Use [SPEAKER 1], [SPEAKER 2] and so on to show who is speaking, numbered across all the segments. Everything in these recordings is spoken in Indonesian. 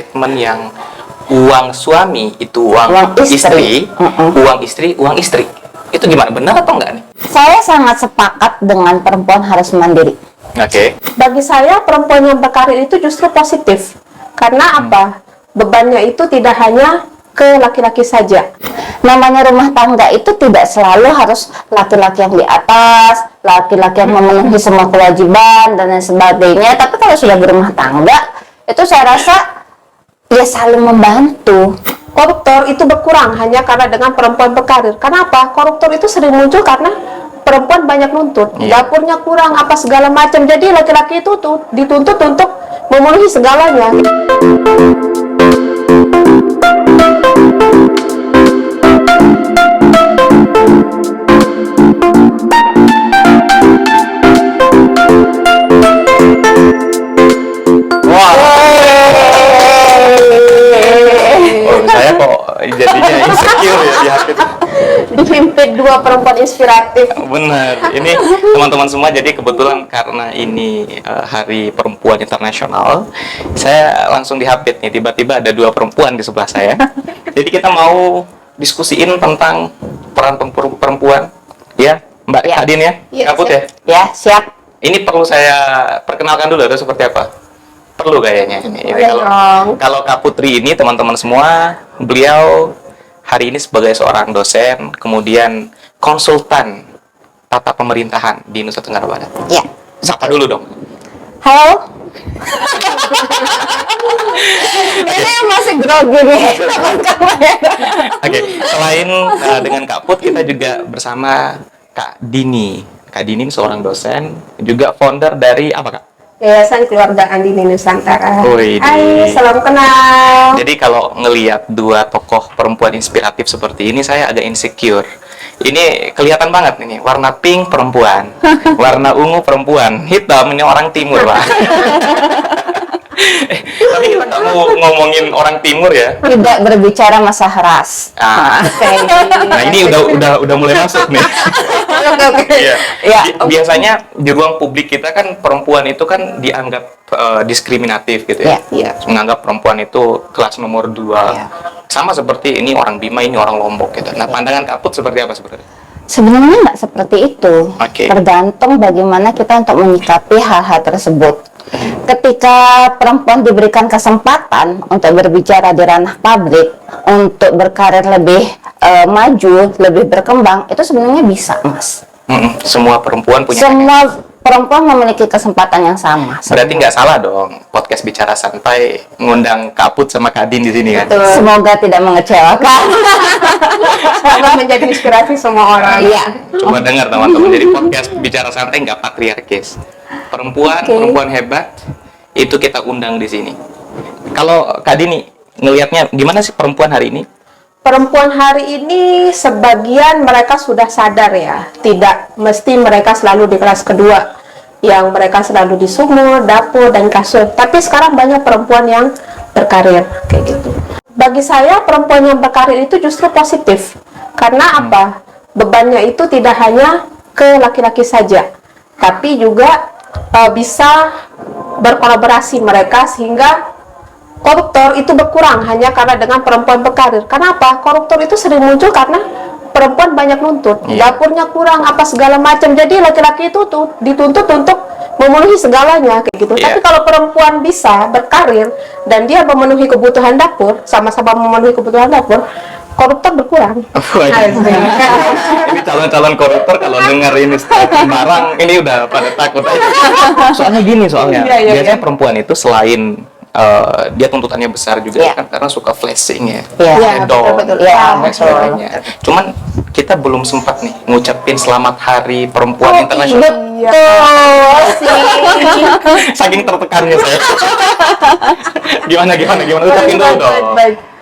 [SPEAKER 1] statement yang uang suami itu uang istri, uang istri. Itu gimana? Benar atau enggak nih?
[SPEAKER 2] Saya sangat sepakat dengan perempuan harus mandiri.
[SPEAKER 1] Oke.
[SPEAKER 3] Bagi saya perempuan yang berkarir itu justru positif. Karena apa? Bebannya itu tidak hanya ke laki-laki saja.
[SPEAKER 2] Namanya rumah tangga itu tidak selalu harus laki-laki yang di atas, laki-laki yang memenuhi semua kewajiban dan lain sebagainya. Tapi kalau sudah berumah tangga, itu saya rasa ya saling membantu.
[SPEAKER 3] Koruptor itu berkurang hanya karena dengan perempuan berkarir. Kenapa? Koruptor itu sering muncul karena perempuan banyak nuntut. Dapurnya kurang, apa segala macam. Jadi laki-laki itu tuh dituntut untuk memenuhi segalanya.
[SPEAKER 1] Saya kok jadinya insecure ya di hati.
[SPEAKER 3] Dihimpit dua perempuan inspiratif.
[SPEAKER 1] Bener, ini teman-teman semua, jadi kebetulan karena ini Hari Perempuan Internasional, saya langsung dihapit nih, tiba-tiba ada dua perempuan di sebelah saya. Jadi kita mau diskusiin tentang peran perempuan, ya Mbak Kadin ya, Kaput ya?
[SPEAKER 2] Ya, siap.
[SPEAKER 1] Ini perlu saya perkenalkan dulu atau seperti apa? Perlu kayaknya ini. Kalau Kak Putri ini teman-teman semua, beliau hari ini sebagai seorang dosen, kemudian konsultan tata pemerintahan di Nusa Tenggara Barat.
[SPEAKER 2] Ya.
[SPEAKER 1] Sapa dulu dong.
[SPEAKER 2] Halo. Ini masih grogi nih.
[SPEAKER 1] Oke, selain dengan Kak Put, kita juga bersama Kak Dini. Kak Dini ini seorang dosen, juga founder dari apa Kak?
[SPEAKER 3] Yayasan Keluarga Andini Nusantara.
[SPEAKER 1] Wih,
[SPEAKER 3] Hai, salam kenal.
[SPEAKER 1] Jadi kalau ngelihat dua tokoh perempuan inspiratif seperti ini, saya agak insecure. Ini kelihatan banget ini, warna pink perempuan, warna ungu perempuan, hitam ini orang timur Pak. Tapi kita nggak mau ngomongin orang timur ya.
[SPEAKER 2] Tidak berbicara masalah ras.
[SPEAKER 1] Nah ini udah mulai masuk nih. Iya.
[SPEAKER 2] Ya.
[SPEAKER 1] Biasanya di ruang publik kita kan perempuan itu kan dianggap diskriminatif gitu ya.
[SPEAKER 2] Iya.
[SPEAKER 1] Menganggap perempuan itu kelas nomor 2. Sama seperti ini orang Bima, ini orang Lombok gitu. Nah, pandangan Kaput seperti apa sebenarnya?
[SPEAKER 2] Sebenarnya nggak seperti itu. Tergantung bagaimana kita untuk menyikapi hal-hal tersebut. Ketika perempuan diberikan kesempatan untuk berbicara di ranah publik, untuk berkarir lebih maju, lebih berkembang, itu sebenarnya bisa, Mas.
[SPEAKER 1] Semua perempuan punya.
[SPEAKER 2] Semua perempuan memiliki kesempatan yang sama.
[SPEAKER 1] Berarti nggak salah dong podcast Bicara Santai ngundang Kaput sama Kadin di sini kan?
[SPEAKER 2] Semoga tidak mengecewakan.
[SPEAKER 3] Semoga menjadi inspirasi semua orang.
[SPEAKER 2] Iya.
[SPEAKER 1] Coba dengar teman-teman, jadi podcast Bicara Santai nggak patriarkis. Perempuan hebat itu kita undang di sini. Kalau Kak Dini ngelihatnya gimana sih perempuan hari ini?
[SPEAKER 3] Perempuan hari ini sebagian mereka sudah sadar ya, tidak mesti mereka selalu di kelas kedua, yang mereka selalu di sumur, dapur, dan kasur. Tapi sekarang banyak perempuan yang berkarir kayak gitu. Bagi saya perempuan yang berkarir itu justru positif. Karena apa? Bebannya itu tidak hanya ke laki-laki saja, tapi juga bisa berkolaborasi mereka sehingga koruptor itu berkurang hanya karena dengan perempuan berkarir. Kenapa? Koruptor itu sering muncul karena perempuan banyak nuntut. Dapurnya kurang, apa segala macam. Jadi laki-laki itu tuh dituntut untuk memenuhi segalanya kayak gitu. Tapi kalau perempuan bisa berkarir dan dia memenuhi kebutuhan dapur, sama-sama memenuhi kebutuhan dapur, koruptor berkurang.
[SPEAKER 1] Ini calon-calon koruptor kalau dengar ini barang ini udah pada takut aja. Soalnya gini biasanya perempuan itu selain dia tuntutannya besar juga kan karena suka flashing ya,
[SPEAKER 3] betul.
[SPEAKER 1] sebagainya. Cuman kita belum sempat nih ngucapin selamat Hari Perempuan Internasional. Saking tertekannya saya. Gimana ucapin dulu dong.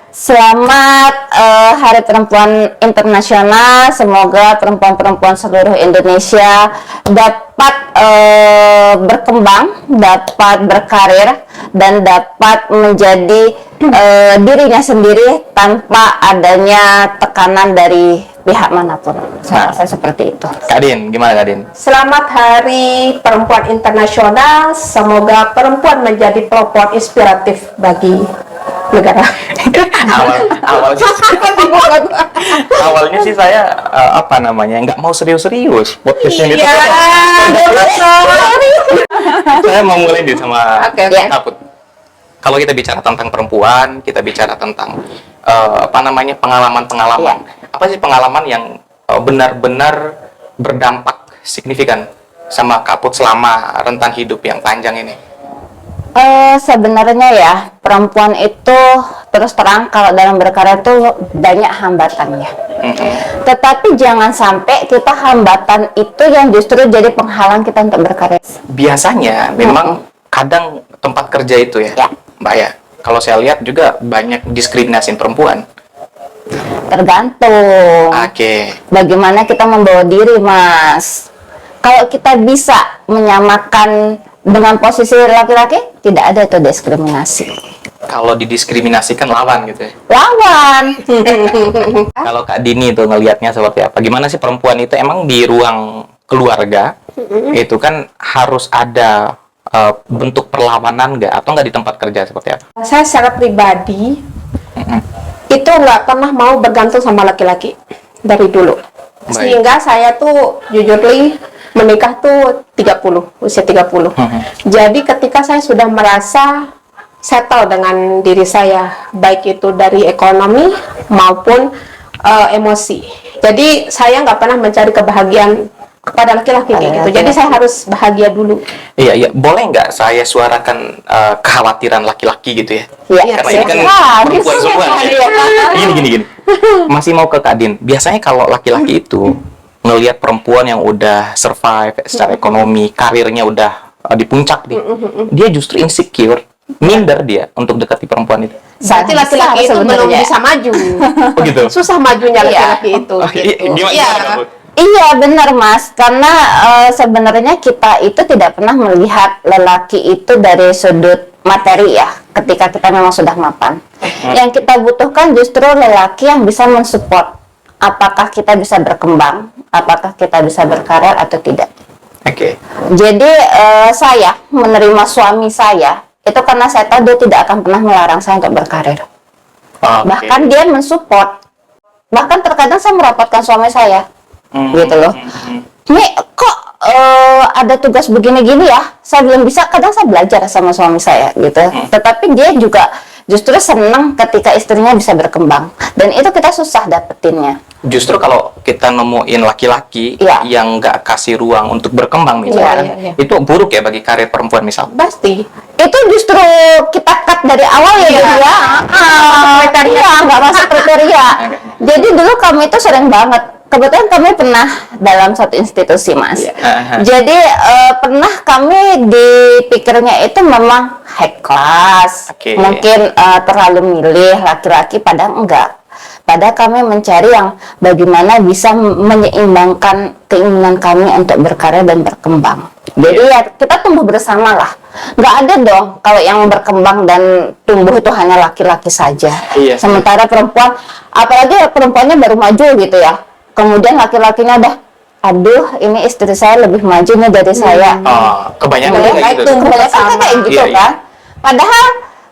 [SPEAKER 2] Selamat Hari Perempuan Internasional. Semoga perempuan-perempuan seluruh Indonesia dapat berkembang, dapat berkarir, dan dapat menjadi dirinya sendiri tanpa adanya tekanan dari pihak manapun. Saya seperti itu.
[SPEAKER 1] Kak Din, gimana Kak Din?
[SPEAKER 3] Selamat Hari Perempuan Internasional. Semoga perempuan menjadi perempuan inspiratif bagi negara.
[SPEAKER 1] Awalnya sih saya nggak mau serius-serius podcastnya gitu. Saya mau mulai nih sama
[SPEAKER 3] Oke.
[SPEAKER 1] Aput. Kalau kita bicara tentang perempuan, kita bicara tentang pengalaman-pengalaman. Apa sih pengalaman yang benar-benar berdampak signifikan sama Kaput selama rentan hidup yang panjang ini?
[SPEAKER 2] Sebenarnya ya, perempuan itu terus terang kalau dalam berkarya itu banyak hambatannya. Tetapi jangan sampai kita hambatan itu yang justru jadi penghalang kita untuk berkarya.
[SPEAKER 1] Biasanya memang kadang tempat kerja itu ya, Mbak ya. Kalau saya lihat juga banyak diskriminasi perempuan.
[SPEAKER 2] Tergantung.
[SPEAKER 1] Oke.
[SPEAKER 2] Bagaimana kita membawa diri, Mas. Kalau kita bisa menyamakan dengan posisi laki-laki, tidak ada itu diskriminasi.
[SPEAKER 1] Kalau didiskriminasikan lawan gitu ya.
[SPEAKER 2] Lawan.
[SPEAKER 1] Kalau Kak Dini itu ngelihatnya seperti apa? Gimana sih perempuan itu emang di ruang keluarga itu kan harus ada bentuk perlawanan nggak? Atau nggak di tempat kerja seperti apa?
[SPEAKER 3] Saya secara pribadi itu nggak pernah mau bergantung sama laki-laki dari dulu.
[SPEAKER 1] Baik.
[SPEAKER 3] Sehingga saya tuh jujur menikah tuh usia 30. Jadi ketika saya sudah merasa settle dengan diri saya, baik itu dari ekonomi maupun emosi. Jadi saya nggak pernah mencari kebahagiaan kepada laki-laki kayak gitu. Jadi saya harus bahagia dulu.
[SPEAKER 1] Iya. Boleh nggak saya suarakan kekhawatiran laki-laki gitu ya?
[SPEAKER 2] Iya,
[SPEAKER 1] Karena ini kan perempuan semua. Gini. Masih mau ke Kak Din. Biasanya kalau laki-laki itu ngelihat perempuan yang udah survive secara ekonomi, karirnya udah di puncak nih, dia justru insecure, minder dia untuk dekati perempuan itu.
[SPEAKER 3] Berarti laki-laki itu belum bisa maju.
[SPEAKER 1] Oh gitu.
[SPEAKER 3] Susah majunya laki-laki itu.
[SPEAKER 1] Gimana?
[SPEAKER 2] Iya, benar, Mas. Karena sebenarnya kita itu tidak pernah melihat lelaki itu dari sudut materi ya, ketika kita memang sudah mapan. Yang kita butuhkan justru lelaki yang bisa mensupport apakah kita bisa berkembang, apakah kita bisa berkarir atau tidak.
[SPEAKER 1] Oke.
[SPEAKER 2] Jadi saya menerima suami saya itu karena saya tahu dia tidak akan pernah melarang saya untuk berkarir. Bahkan dia mensupport. Bahkan terkadang saya merapatkan suami saya, gitu loh. Ini kok ada tugas begini-gini ya? Saya belum bisa. Kadang saya belajar sama suami saya, gitu. Tetapi dia juga justru senang ketika istrinya bisa berkembang. Dan itu kita susah dapetinnya.
[SPEAKER 1] Justru kalau kita nemuin laki-laki yang nggak kasih ruang untuk berkembang misalnya, itu buruk ya bagi karir perempuan misal.
[SPEAKER 3] Pasti.
[SPEAKER 2] Itu justru kita cut dari awal ya, nggak masuk kriteria. Jadi dulu kami itu sering banget. Kebetulan kami pernah dalam satu institusi, Mas. Jadi pernah kami dipikirnya itu memang high class, mungkin terlalu milih laki-laki, padahal enggak. Padahal kami mencari yang bagaimana bisa menyeimbangkan keinginan kami untuk berkarya dan berkembang. Jadi ya kita tumbuh bersama lah. Nggak ada dong kalau yang berkembang dan tumbuh itu hanya laki-laki saja. Sementara perempuan, apalagi perempuannya baru maju gitu ya. Kemudian laki-lakinya udah, aduh ini istri saya lebih maju nih dari saya.
[SPEAKER 1] Kebanyakan kayak gitu.
[SPEAKER 2] Kebanyakan kayak gitu kan. Padahal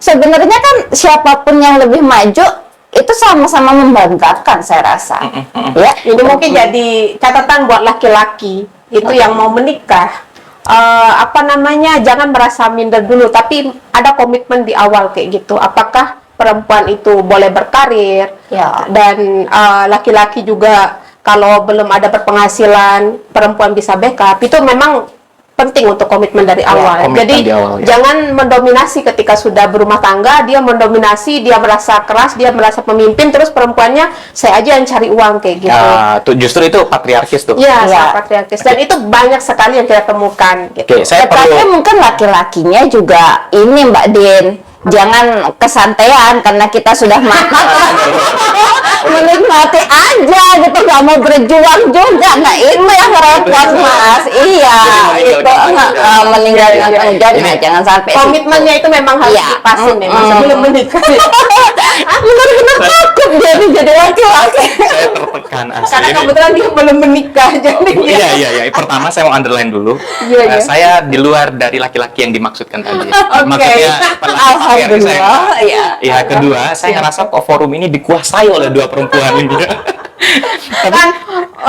[SPEAKER 2] sebenarnya kan siapapun yang lebih maju itu sama-sama membanggakan saya rasa. Ya,
[SPEAKER 3] ini mungkin jadi catatan buat laki-laki itu yang mau menikah. Jangan merasa minder dulu, tapi ada komitmen di awal kayak gitu. Apakah perempuan itu boleh berkarir dan laki-laki juga kalau belum ada berpenghasilan, perempuan bisa backup. Itu memang penting untuk komitmen dari awal. Jadi jangan mendominasi ketika sudah berumah tangga, dia mendominasi, dia merasa keras, dia merasa pemimpin, terus perempuannya saya aja yang cari uang kayak gitu.
[SPEAKER 1] Justru itu patriarkis tuh.
[SPEAKER 3] Iya, patriarkis. Dan itu banyak sekali yang kita temukan. Gitu.
[SPEAKER 2] Tapi mungkin laki-lakinya juga ini, Mbak Din, jangan kesantaian karena kita sudah menikmati aja gitu, nggak mau berjuang juga. Nah itu yang repot, Mas. Iya, itu meninggalkan tanggung jawab. Jangan sampai
[SPEAKER 3] komitmennya itu memang harus dipasin memang sebelum menikah.
[SPEAKER 2] benar-benar takut jadi laki-laki.
[SPEAKER 1] Saya tertekan asli.
[SPEAKER 3] Karena
[SPEAKER 1] Ini-
[SPEAKER 3] kebetulan dia belum menikah, jadi
[SPEAKER 1] Oh, iya. Pertama saya mau underline dulu.
[SPEAKER 3] Iya, iya.
[SPEAKER 1] Saya di luar dari laki-laki yang dimaksudkan tadi.
[SPEAKER 3] Oke.
[SPEAKER 1] Maksudnya
[SPEAKER 2] Alhamdulillah, iya.
[SPEAKER 1] Ya, kedua, saya ngerasa kok forum ini dikuasai oleh dua perempuan ini.
[SPEAKER 3] kan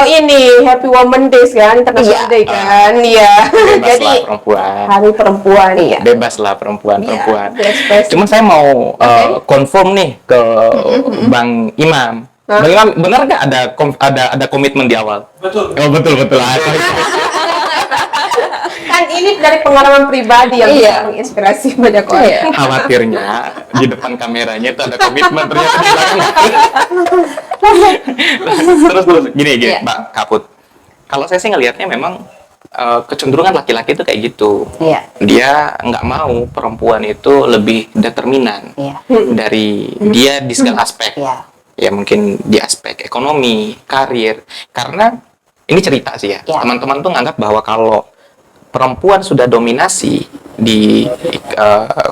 [SPEAKER 3] ini Happy Women Days kan, International
[SPEAKER 2] Iya.
[SPEAKER 3] Day kan, iya.
[SPEAKER 1] Bebas
[SPEAKER 3] Jadi
[SPEAKER 1] lah perempuan.
[SPEAKER 3] Hari Perempuan, iya.
[SPEAKER 1] Bebas lah perempuan-perempuan.
[SPEAKER 3] Iya, berekspresi.
[SPEAKER 1] Cuman saya mau confirm nih ke Bang Imam.
[SPEAKER 3] Hah?
[SPEAKER 1] Bang Imam, benar nggak ada komitmen di awal? Betul. Oh, betul.
[SPEAKER 3] Kan ini dari pengalaman pribadi yang
[SPEAKER 2] Iya.
[SPEAKER 3] bisa menginspirasi banyak orang.
[SPEAKER 2] Iya.
[SPEAKER 1] Khawatirnya di depan kameranya itu ada komitmen, ternyata di belakang. terus gini
[SPEAKER 2] Iya.
[SPEAKER 1] Mbak Kaput. Kalau saya sih ngelihatnya memang kecenderungan laki-laki itu kayak gitu.
[SPEAKER 2] Iya.
[SPEAKER 1] Dia nggak mau perempuan itu lebih determinan
[SPEAKER 2] Iya.
[SPEAKER 1] dari dia di segala aspek.
[SPEAKER 2] Iya.
[SPEAKER 1] Ya mungkin di aspek ekonomi, karir. Karena ini cerita sih ya.
[SPEAKER 2] Ya.
[SPEAKER 1] Teman-teman tuh nganggap bahwa kalau perempuan sudah dominasi di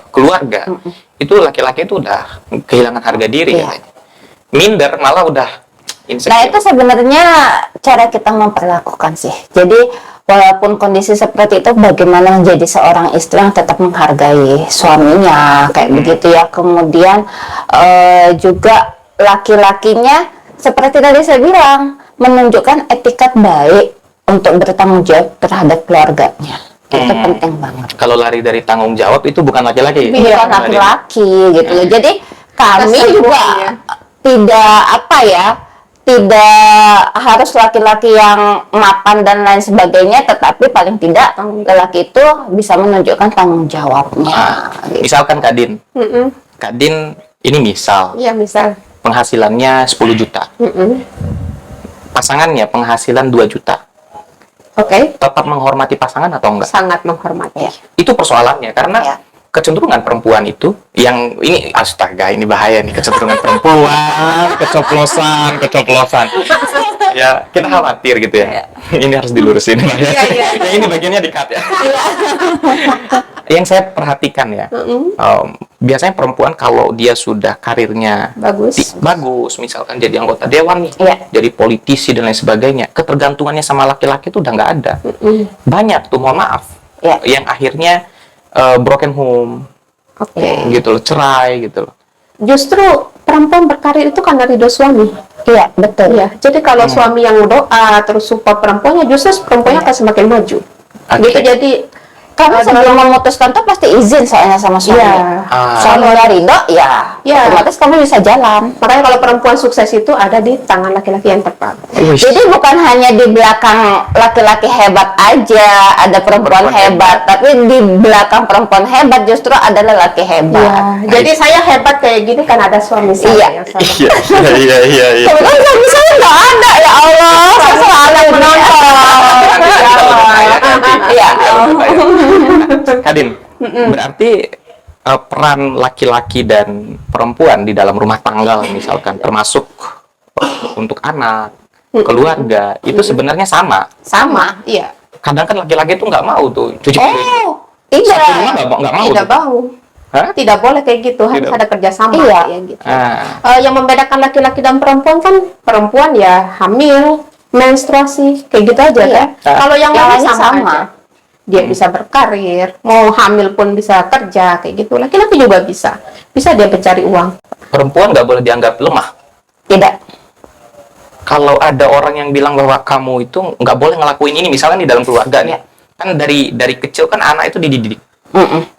[SPEAKER 1] keluarga, itu laki-laki itu udah kehilangan harga diri
[SPEAKER 2] Iya.
[SPEAKER 1] katanya. Minder malah udah
[SPEAKER 2] Nah,
[SPEAKER 1] insecure.
[SPEAKER 2] itu sebenarnya cara kita memperlakukan sih. Jadi, walaupun kondisi seperti itu, bagaimana menjadi seorang istri yang tetap menghargai suaminya, kayak begitu ya. Kemudian juga laki-lakinya, seperti tadi saya bilang, menunjukkan etikat baik untuk bertanggung jawab terhadap keluarganya. Itu penting banget.
[SPEAKER 1] Kalau lari dari tanggung jawab itu bukan laki-laki.
[SPEAKER 2] Bukan
[SPEAKER 1] Lari-
[SPEAKER 2] laki-laki gitu loh. Jadi kami juga
[SPEAKER 3] Keseluruhannya.
[SPEAKER 2] tidak tidak harus laki-laki yang mapan dan lain sebagainya, tetapi paling tidak lelaki itu bisa menunjukkan tanggung jawabnya. Gitu.
[SPEAKER 1] Misalkan Kadin.
[SPEAKER 3] Mm-mm.
[SPEAKER 1] Kadin ini misal
[SPEAKER 3] Iya, misal.
[SPEAKER 1] penghasilannya 10 juta. Pasangannya penghasilan 2 juta.
[SPEAKER 3] Oke.
[SPEAKER 1] Tetap menghormati pasangan atau enggak?
[SPEAKER 3] Sangat menghormati.
[SPEAKER 2] Ya.
[SPEAKER 1] Itu persoalannya karena
[SPEAKER 2] Ya.
[SPEAKER 1] kecenderungan perempuan itu yang ini astaga ini bahaya nih, kecenderungan perempuan keceplosan ya kita khawatir gitu ya. Ini harus dilurusin.
[SPEAKER 3] Iya.
[SPEAKER 1] Yang ini bagiannya di-cut ya. Yang saya perhatikan ya, biasanya perempuan kalau dia sudah karirnya
[SPEAKER 3] Bagus.
[SPEAKER 1] bagus, misalkan jadi anggota dewan nih,
[SPEAKER 2] Iya.
[SPEAKER 1] jadi politisi dan lain sebagainya, ketergantungannya sama laki-laki itu udah nggak ada. Banyak tuh, mohon maaf,
[SPEAKER 2] Iya.
[SPEAKER 1] yang akhirnya broken home,
[SPEAKER 3] Oke.
[SPEAKER 1] gitu loh, cerai gitu loh.
[SPEAKER 3] Justru perempuan berkarir itu karena ridho suami.
[SPEAKER 2] Iya, betul.
[SPEAKER 3] Iya. Jadi kalau suami yang doa terus support perempuannya, justru perempuannya akan semakin maju.
[SPEAKER 1] Oke.
[SPEAKER 3] Gitu. Jadi
[SPEAKER 2] Karena sebelum memutuskan tuh pasti izin soalnya sama suami.
[SPEAKER 3] Iya.
[SPEAKER 2] Suami udah ridho, ya
[SPEAKER 3] Iya.
[SPEAKER 2] otomatis kamu bisa jalan.
[SPEAKER 3] makanya kalau perempuan sukses itu ada di tangan laki-laki yang tepat.
[SPEAKER 2] Jadi bukan hanya di belakang laki-laki hebat aja ada perempuan
[SPEAKER 1] Perempuan
[SPEAKER 2] hebat, tapi di belakang perempuan hebat justru ada lelaki hebat.
[SPEAKER 3] Iya. Jadi saya hebat kayak gini kan ada suami saya
[SPEAKER 2] Iya.
[SPEAKER 3] yang selalu
[SPEAKER 1] Iya.
[SPEAKER 2] Kebetulan suami saya nggak ada, ya Allah, saya selalu menonton. Iya.
[SPEAKER 1] Kadin, berarti peran laki-laki dan perempuan di dalam rumah tangga misalkan, termasuk untuk anak, keluarga, itu sebenarnya sama.
[SPEAKER 2] Sama.
[SPEAKER 3] Iya.
[SPEAKER 1] Kadang kan laki-laki tuh nggak mau tuh cuci piring.
[SPEAKER 2] Oh,
[SPEAKER 1] Satu rumah
[SPEAKER 2] tidak.
[SPEAKER 1] nggak mau
[SPEAKER 3] Tidak
[SPEAKER 1] tuh.
[SPEAKER 3] mau.
[SPEAKER 1] Hah?
[SPEAKER 3] Tidak boleh kayak gitu, harus
[SPEAKER 1] Tidak.
[SPEAKER 3] ada kerjasama
[SPEAKER 2] Iya.
[SPEAKER 3] ya gitu.
[SPEAKER 1] Ah,
[SPEAKER 3] Yang membedakan laki-laki dan perempuan kan perempuan ya hamil, menstruasi, kayak gitu aja
[SPEAKER 2] Iya.
[SPEAKER 3] kan. Kalau yang
[SPEAKER 2] Yang
[SPEAKER 3] lain
[SPEAKER 2] lainnya
[SPEAKER 3] sama,
[SPEAKER 2] sama.
[SPEAKER 3] aja. Dia bisa berkarir, mau hamil pun bisa kerja kayak gitu. Laki-laki juga bisa. Bisa dia mencari uang.
[SPEAKER 1] perempuan nggak boleh dianggap lemah.
[SPEAKER 2] Tidak.
[SPEAKER 1] Kalau ada orang yang bilang bahwa kamu itu nggak boleh ngelakuin ini, misalnya di dalam keluarga nih, kan dari kecil kan anak itu dididik.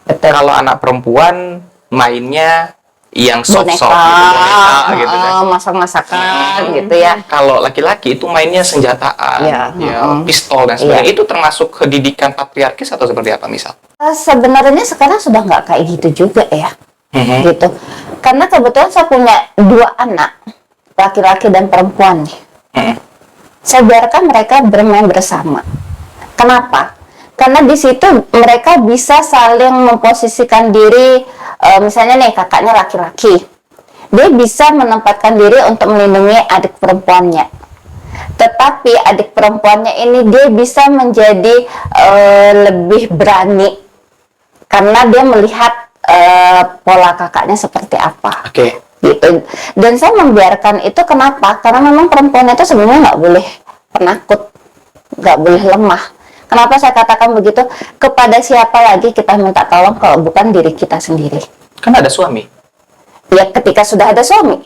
[SPEAKER 2] Betul.
[SPEAKER 1] Kalau anak perempuan mainnya yang
[SPEAKER 2] Boneka,
[SPEAKER 1] soft-soft boneka gitu kan.
[SPEAKER 2] masak-masakan gitu ya.
[SPEAKER 1] Kalau laki-laki itu mainnya senjataan,
[SPEAKER 2] Iya,
[SPEAKER 1] ya, pistol dan sebagainya. Itu termasuk pendidikan patriarkis atau seperti apa misal?
[SPEAKER 2] Sebenarnya sekarang sudah nggak kayak gitu juga ya,
[SPEAKER 1] Mhm.
[SPEAKER 2] gitu. Karena kebetulan saya punya 2 anak, laki-laki dan perempuan nih.
[SPEAKER 1] Mhm.
[SPEAKER 2] Saya biarkan mereka bermain bersama. Kenapa? Karena di situ mereka bisa saling memposisikan diri. Misalnya nih kakaknya laki-laki, dia bisa menempatkan diri untuk melindungi adik perempuannya. Tetapi adik perempuannya ini dia bisa menjadi lebih berani karena dia melihat pola kakaknya seperti apa.
[SPEAKER 1] Oke.
[SPEAKER 2] gitu. Dan saya membiarkan itu kenapa? Karena memang perempuan itu sebenarnya nggak boleh penakut, nggak boleh lemah. Kenapa saya katakan begitu? Kepada siapa lagi kita minta tolong kalau bukan diri kita sendiri?
[SPEAKER 1] Kan ada suami.
[SPEAKER 2] Ya ketika sudah ada suami,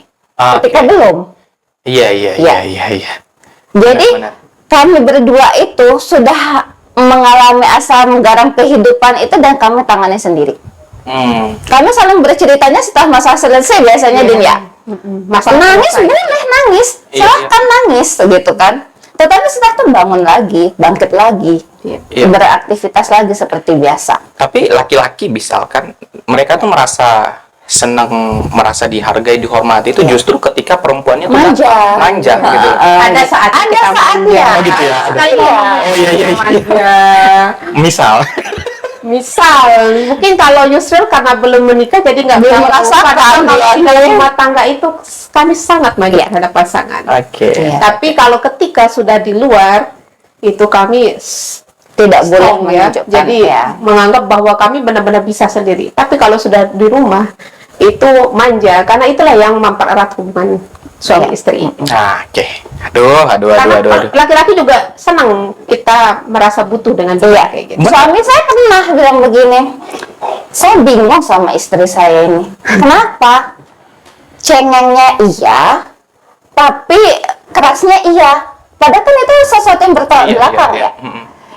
[SPEAKER 2] ketika belum.
[SPEAKER 1] Iya.
[SPEAKER 2] Jadi
[SPEAKER 1] Benar.
[SPEAKER 2] kami berdua itu sudah mengalami asam garam kehidupan itu dan kami tangani sendiri. Kami saling berceritanya setelah masa selesai biasanya Din ya. Nangis boleh nangis, silahkan nangis gitu kan. Tetapi setelah itu bangun lagi, bangkit lagi, beraktivitas lagi seperti biasa.
[SPEAKER 1] Tapi laki-laki misalkan mereka tuh merasa senang, merasa dihargai, dihormati itu justru ketika perempuannya tuh manja gitu.
[SPEAKER 3] Ada saatnya.
[SPEAKER 1] Oh gitu ya. Misal
[SPEAKER 3] Mungkin kalau Yusril karena belum menikah jadi nggak
[SPEAKER 2] Belum merasakan,
[SPEAKER 3] kalau
[SPEAKER 2] ya.
[SPEAKER 3] rumah tangga itu kami sangat manja terhadap pasangan.
[SPEAKER 1] Oke.
[SPEAKER 2] Iya.
[SPEAKER 3] Tapi kalau ketika sudah di luar itu kami
[SPEAKER 2] Tidak boleh
[SPEAKER 3] strong ya.
[SPEAKER 2] menunjukkan
[SPEAKER 3] Jadi menganggap bahwa kami benar-benar bisa sendiri. Tapi kalau sudah di rumah itu manja karena itulah yang mempererat hubungan suami istri.
[SPEAKER 1] Nah, oke. Aduh.
[SPEAKER 3] Karena laki-laki juga senang kita merasa butuh dengan dia kayak gitu.
[SPEAKER 2] Suami saya pernah bilang begini, saya bingung sama istri saya ini. Kenapa? Cengengnya iya, tapi kerasnya iya. Padahal kan itu sesuatu yang bertolak belakang ya.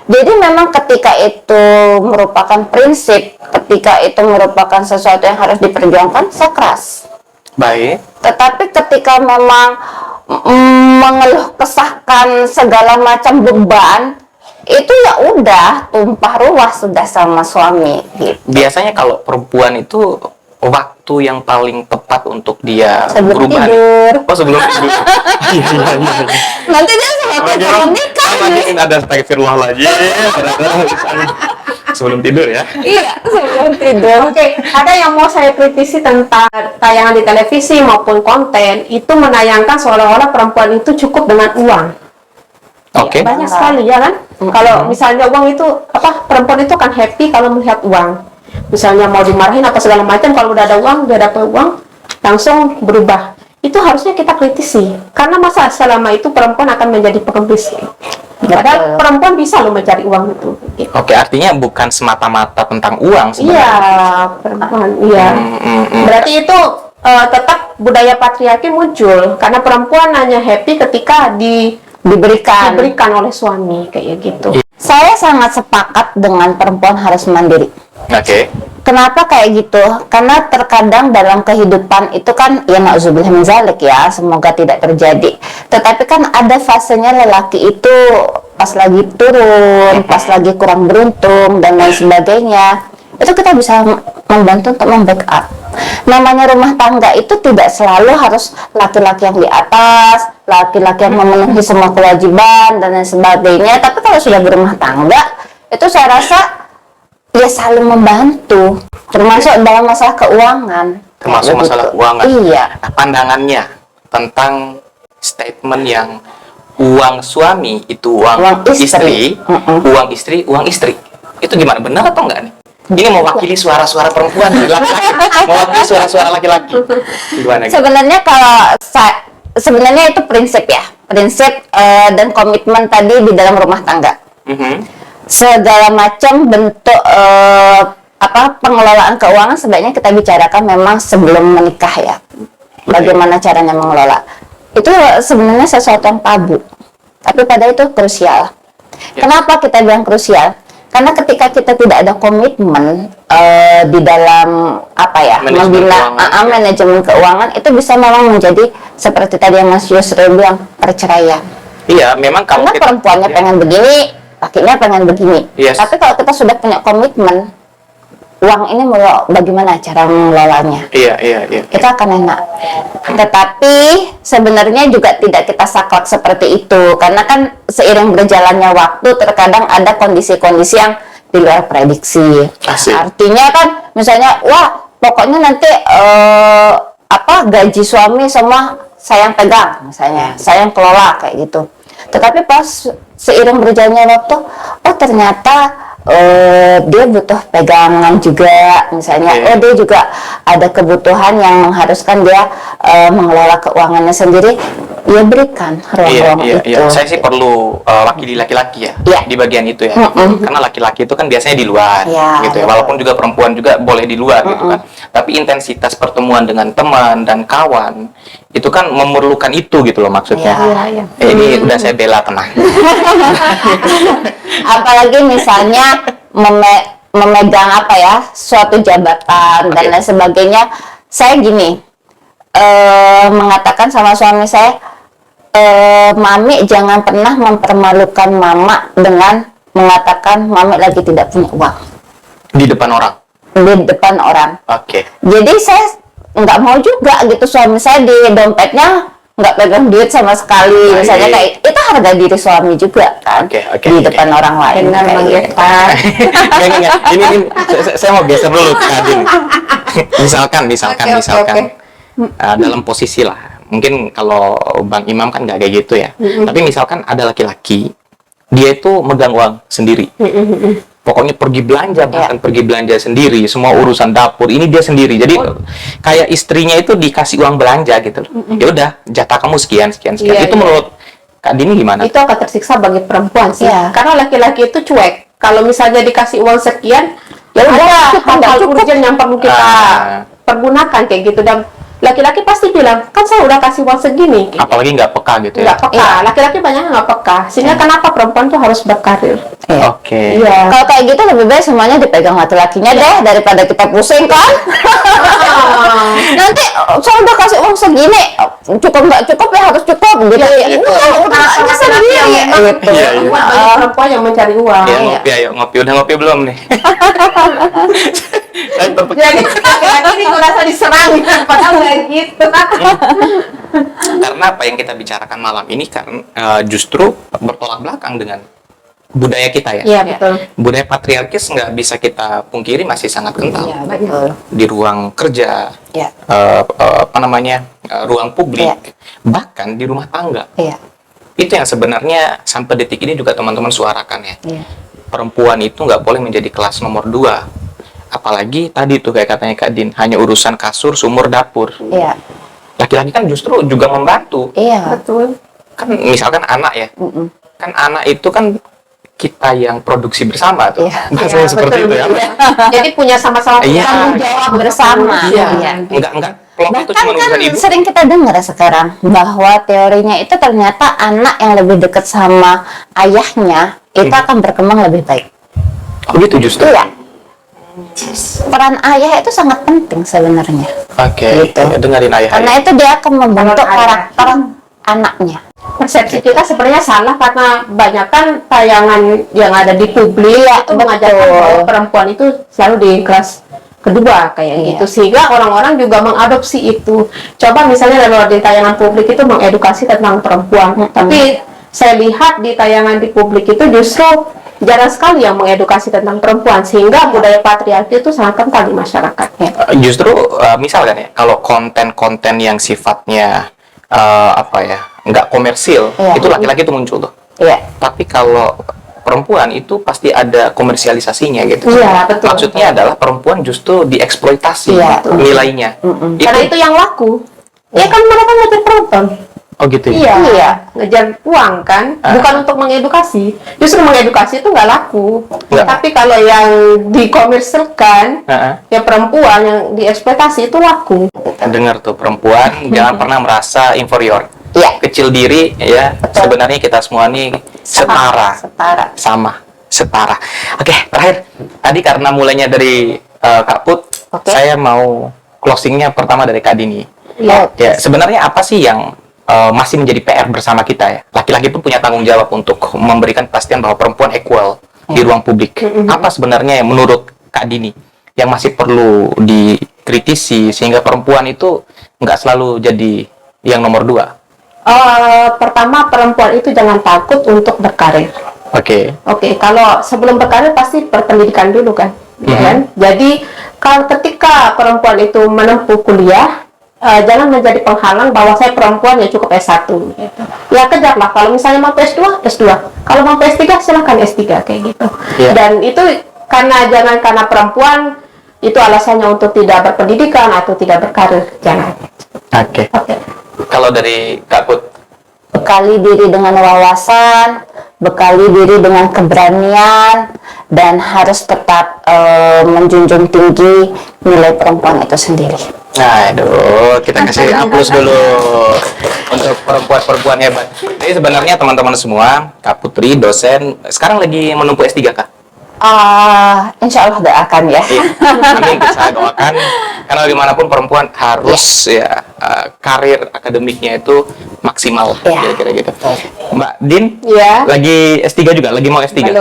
[SPEAKER 2] Jadi memang ketika itu merupakan prinsip, ketika itu merupakan sesuatu yang harus diperjuangkan, saya keras.
[SPEAKER 1] Baik.
[SPEAKER 2] Tetapi ketika memang mengeluh kesahkan segala macam beban, itu ya udah tumpah ruah sudah sama suami gitu.
[SPEAKER 1] Biasanya kalau perempuan itu waktu yang paling tepat untuk dia
[SPEAKER 2] Sebelum
[SPEAKER 1] berubah.
[SPEAKER 2] tidur.
[SPEAKER 1] Oh, sebelum tidur.
[SPEAKER 2] Nanti dia sama nikah.
[SPEAKER 1] Lagi ada astagfirullahaladzim. Sebelum tidur ya.
[SPEAKER 2] Iya, sebelum tidur.
[SPEAKER 3] Oke, ada yang mau saya kritisi tentang tayangan di televisi maupun konten itu menayangkan seolah-olah perempuan itu cukup dengan uang.
[SPEAKER 1] Oke.
[SPEAKER 3] Banyak sekali ya kan? Kalau misalnya uang itu perempuan itu kan happy kalau melihat uang. Misalnya mau dimarahin apa segala macam, kalau udah ada uang, udah dapat uang, langsung berubah. Itu harusnya kita kritisi. Karena masa selama itu perempuan akan menjadi pengemis. Padahal perempuan bisa loh mencari uang itu.
[SPEAKER 1] Oke, artinya bukan semata-mata tentang uang
[SPEAKER 3] Iya,
[SPEAKER 1] sebenarnya.
[SPEAKER 3] perempuan. Iya. Berarti itu tetap budaya patriarki muncul karena perempuan hanya happy ketika diberikan oleh suami kayak gitu.
[SPEAKER 2] Saya sangat sepakat dengan perempuan harus mandiri.
[SPEAKER 1] Oke.
[SPEAKER 2] Kenapa kayak gitu? Karena terkadang dalam kehidupan itu kan, ya na'udzubillah min zalik ya, semoga tidak terjadi. Tetapi kan ada fasenya lelaki itu pas lagi turun, pas lagi kurang beruntung, dan lain sebagainya. Itu kita bisa membantu untuk membackup. Namanya rumah tangga itu tidak selalu harus laki-laki yang di atas, laki-laki yang memenuhi semua kewajiban, dan lain sebagainya. Tapi kalau sudah berumah tangga, itu saya rasa ya saling membantu, termasuk dalam masalah keuangan.
[SPEAKER 1] Termasuk masalah keuangan.
[SPEAKER 2] Iya.
[SPEAKER 1] Nah, pandangannya tentang statement yang uang suami itu uang istri, uang istri. Itu gimana? Benar atau enggak nih? Ini mewakili suara-suara perempuan, laki-laki. Mewakili suara-suara laki-laki. Gimana?
[SPEAKER 2] Sebenarnya kalau sebenarnya itu prinsip ya, prinsip dan komitmen tadi di dalam rumah tangga. Segala macam bentuk pengelolaan keuangan sebaiknya kita bicarakan memang sebelum menikah ya. Bagaimana caranya mengelola. Itu sebenarnya sesuatu yang tabu. Tapi pada itu krusial. Kenapa kita bilang krusial? Karena ketika kita tidak ada komitmen di dalam membina manajemen keuangan, itu bisa memang menjadi seperti tadi yang Mas Yusril bilang, perceraian.
[SPEAKER 1] Iya, memang kalau
[SPEAKER 2] karena perempuannya pengen begini, lakinya pengen begini. Tapi kalau kita sudah punya komitmen, uang ini mau bagaimana cara mengelolanya?
[SPEAKER 1] Iya.
[SPEAKER 2] Kita akan enak. Tetapi sebenarnya juga tidak kita saklek seperti itu, karena kan seiring berjalannya waktu terkadang ada kondisi-kondisi yang di luar prediksi. Artinya kan misalnya, wah pokoknya nanti gaji suami semua saya yang pegang, misalnya saya yang kelola kayak gitu. Tetapi pas seiring berjalannya waktu, oh ternyata dia butuh pegangan juga, misalnya dia juga ada kebutuhan yang mengharuskan dia mengelola keuangannya sendiri, ya berikan ruang-ruang itu.
[SPEAKER 1] Saya sih perlu wakili laki-laki ya,
[SPEAKER 2] Iya.
[SPEAKER 1] di bagian itu ya. Karena laki-laki itu kan biasanya di luar,
[SPEAKER 2] Iya,
[SPEAKER 1] gitu ya.
[SPEAKER 2] betul.
[SPEAKER 1] Walaupun juga perempuan juga boleh di luar, gitu kan. Tapi intensitas pertemuan dengan teman dan kawan itu kan memerlukan itu, gitu loh maksudnya.
[SPEAKER 3] Iya.
[SPEAKER 1] Ini udah saya bela, tenang.
[SPEAKER 2] Apalagi misalnya memegang apa ya, suatu jabatan dan
[SPEAKER 1] Oke.
[SPEAKER 2] lain sebagainya. Saya gini, mengatakan sama suami saya, Mami jangan pernah mempermalukan Mama dengan mengatakan Mami lagi tidak punya uang
[SPEAKER 1] Di depan orang.
[SPEAKER 2] di depan orang.
[SPEAKER 1] Oke.
[SPEAKER 2] Jadi saya nggak mau juga gitu suami saya di dompetnya nggak pegang duit sama sekali.
[SPEAKER 1] Baik.
[SPEAKER 2] Misalnya kayak itu harga diri suami juga kan,
[SPEAKER 1] Oke,
[SPEAKER 2] di depan orang lain.
[SPEAKER 3] Benar,
[SPEAKER 2] kayak
[SPEAKER 3] Bang
[SPEAKER 2] gitu.
[SPEAKER 3] Irfan.
[SPEAKER 1] Enggak. Ini saya mau geser dulu ke Adin. misalkan
[SPEAKER 3] Oke.
[SPEAKER 1] dalam posisi lah. Mungkin kalau Bang Imam kan nggak kayak gitu ya. Tapi misalkan ada laki-laki, dia itu megang uang sendiri. Pokoknya pergi belanja, bahkan pergi belanja sendiri, semua urusan dapur ini dia sendiri. Jadi kayak istrinya itu dikasih uang belanja gitu. Ya udah, jatah kamu sekian.
[SPEAKER 3] Iya,
[SPEAKER 1] Itu
[SPEAKER 3] iya.
[SPEAKER 1] menurut Kak Dini gimana?
[SPEAKER 3] Itu akan tersiksa bagi perempuan sih.
[SPEAKER 2] Iya.
[SPEAKER 3] Karena laki-laki itu cuek. Kalau misalnya dikasih uang sekian, ya
[SPEAKER 2] Ada,
[SPEAKER 3] udah
[SPEAKER 2] cukup,
[SPEAKER 3] hal-hal
[SPEAKER 2] cukup.
[SPEAKER 3] urgent yang perlu kita
[SPEAKER 1] Ah.
[SPEAKER 3] pergunakan kayak gitu. Dan laki-laki pasti bilang, kan saya udah kasih uang segini.
[SPEAKER 1] Apalagi nggak peka gitu ya.
[SPEAKER 3] Nggak peka. Laki-laki banyak nggak peka. Sehingga kenapa perempuan tuh harus berkarir?
[SPEAKER 2] Iya.
[SPEAKER 1] Oke.
[SPEAKER 3] Iya.
[SPEAKER 2] Kalau kayak gitu lebih baik semuanya dipegang laki-lakinya deh daripada kita pusing kan. Nanti saya udah kasih uang segini, cukup nggak cukup ya harus cukup gitu.
[SPEAKER 3] Ya, itu
[SPEAKER 2] Udah aja sendiri gitu.
[SPEAKER 1] Iya, iya.
[SPEAKER 3] Buat banyak perempuan yang mencari uang.
[SPEAKER 1] Ya, ngopi ayo, ngopi. Udah ngopi belum nih? Saya terpekik.
[SPEAKER 3] Jadi laki-laki ini merasa diserang, padahal nggak gitu.
[SPEAKER 1] Karena apa yang kita bicarakan malam ini kan justru bertolak belakang dengan budaya kita ya.
[SPEAKER 3] Iya, betul.
[SPEAKER 1] Budaya patriarkis nggak bisa kita pungkiri masih sangat kental.
[SPEAKER 2] Iya, betul.
[SPEAKER 1] Di ruang kerja,
[SPEAKER 2] Iya.
[SPEAKER 1] ruang publik, bahkan di rumah tangga.
[SPEAKER 2] Iya.
[SPEAKER 1] Itu yang sebenarnya sampai detik ini juga teman-teman suarakan ya.
[SPEAKER 2] Iya.
[SPEAKER 1] Perempuan itu nggak boleh menjadi kelas nomor 2. Apalagi tadi tuh kayak katanya Kak Din, hanya urusan kasur, sumur, dapur.
[SPEAKER 2] Iya.
[SPEAKER 1] Laki-laki kan justru juga membantu.
[SPEAKER 2] Iya.
[SPEAKER 3] Betul.
[SPEAKER 1] Kan misalkan anak ya, kan anak itu kan kita yang produksi bersama tuh.
[SPEAKER 2] Iya.
[SPEAKER 1] Bahasanya seperti itu ya.
[SPEAKER 3] Jadi punya sama-sama
[SPEAKER 1] Iya.
[SPEAKER 3] tanggung jawab
[SPEAKER 2] Bersama.
[SPEAKER 3] Iya.
[SPEAKER 2] Iya.
[SPEAKER 1] Enggak kelompok itu
[SPEAKER 2] Bahkan
[SPEAKER 1] cuma
[SPEAKER 2] kan
[SPEAKER 1] urusan ibu.
[SPEAKER 2] sering kita dengar sekarang bahwa teorinya itu ternyata anak yang lebih dekat sama ayahnya itu akan berkembang lebih baik.
[SPEAKER 1] Oh gitu justru.
[SPEAKER 2] Iya. Peran ayah itu sangat penting sebenarnya.
[SPEAKER 1] Oke,
[SPEAKER 2] Gitu.
[SPEAKER 1] dengerin ayah.
[SPEAKER 2] Karena itu dia akan membentuk
[SPEAKER 3] Peran ayah.
[SPEAKER 2] karakter anaknya.
[SPEAKER 3] Persepsi kita sebenarnya salah karena banyak kan tayangan yang ada di publik itu
[SPEAKER 2] betul.
[SPEAKER 3] mengajarkan bahwa perempuan itu selalu di kelas kedua kayak
[SPEAKER 2] Iya.
[SPEAKER 3] gitu, sehingga orang-orang juga mengadopsi itu. Coba misalnya kalau di tayangan publik itu mengedukasi tentang perempuan, tapi saya lihat di tayangan di publik itu justru jarang sekali yang mengedukasi tentang perempuan, sehingga budaya patriarki itu sangat kental di masyarakat.
[SPEAKER 1] Justru misalkan ya, kalau konten-konten yang sifatnya nggak komersil,
[SPEAKER 2] Iya.
[SPEAKER 1] itu laki-laki itu muncul tuh.
[SPEAKER 2] Iya.
[SPEAKER 1] Tapi kalau perempuan itu pasti ada komersialisasinya gitu.
[SPEAKER 3] Iya, betul.
[SPEAKER 1] Maksudnya adalah perempuan justru dieksploitasi
[SPEAKER 2] Iya.
[SPEAKER 1] nilainya.
[SPEAKER 3] Karena itu yang laku. Ya kan mereka ngejar penonton.
[SPEAKER 1] Oh gitu ya.
[SPEAKER 3] Iya,
[SPEAKER 2] Iya.
[SPEAKER 3] ngejar uang kan, bukan untuk mengedukasi. Justru mengedukasi itu nggak laku.
[SPEAKER 1] Nggak.
[SPEAKER 3] Tapi kalau yang dikomersilkan,
[SPEAKER 1] Heeh.
[SPEAKER 3] ya perempuan yang dieksploitasi itu laku.
[SPEAKER 1] Dengar tuh, perempuan jangan pernah merasa inferior.
[SPEAKER 2] Iya.
[SPEAKER 1] Kecil diri ya. Sebenarnya kita semua nih setara. Setara. Oke, terakhir. Tadi karena mulainya dari Kak Put,
[SPEAKER 2] Oke.
[SPEAKER 1] saya mau closingnya pertama dari Kak Dini.
[SPEAKER 3] Iya.
[SPEAKER 1] Ya, sebenarnya apa sih yang masih menjadi PR bersama kita ya? Laki-laki pun punya tanggung jawab untuk memberikan kepastian bahwa perempuan equal di ruang publik. Apa sebenarnya yang menurut Kak Dini yang masih perlu dikritisi sehingga perempuan itu nggak selalu jadi yang nomor 2?
[SPEAKER 3] Pertama, perempuan itu jangan takut untuk berkarir.
[SPEAKER 1] Oke.
[SPEAKER 3] Oke, kalau sebelum berkarir pasti berpendidikan dulu kan, ya kan? Jadi kalau ketika perempuan itu menempuh kuliah, jangan menjadi penghalang bahwa saya perempuan ya cukup S1 gitu. Ya kejarlah, kalau misalnya mau S2, S2. Kalau mau S3 silahkan S3 kayak gitu.
[SPEAKER 1] Iya.
[SPEAKER 3] Dan itu jangan karena perempuan itu alasannya untuk tidak berpendidikan atau tidak berkarir, jangan.
[SPEAKER 1] Oke. Kalau dari Kak Put?
[SPEAKER 2] Bekali diri dengan wawasan, bekali diri dengan keberanian, dan harus tetap menjunjung tinggi nilai perempuan itu sendiri.
[SPEAKER 1] Nah, aduh, kita kasih aplaus dulu untuk perempuan-perempuan hebat. Jadi sebenarnya teman-teman semua, Kak Putri, dosen, sekarang lagi menempuh S3 Kak?
[SPEAKER 2] Insya Allah doakan ya.
[SPEAKER 1] Iya, amin, saya doakan. Karena bagaimanapun perempuan harus karir akademiknya itu maksimal, kira-kira gitu. Mbak Din, lagi S3 juga? Lagi mau S3?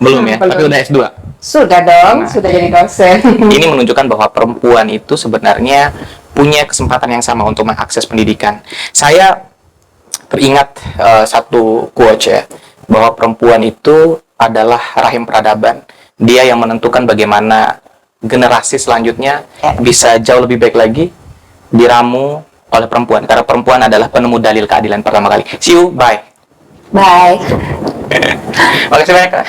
[SPEAKER 1] Belum ya? Tapi udah S2?
[SPEAKER 3] Sudah dong, sudah jadi dosen.
[SPEAKER 1] Ini menunjukkan bahwa perempuan itu sebenarnya punya kesempatan yang sama untuk mengakses pendidikan. Saya teringat satu quote ya, bahwa perempuan itu adalah rahim peradaban. Dia yang menentukan bagaimana generasi selanjutnya bisa jauh lebih baik lagi diramu oleh perempuan. Karena perempuan adalah penemu dalil keadilan pertama kali. See you, bye.
[SPEAKER 2] Bye.
[SPEAKER 1] Makasih banyak Kak.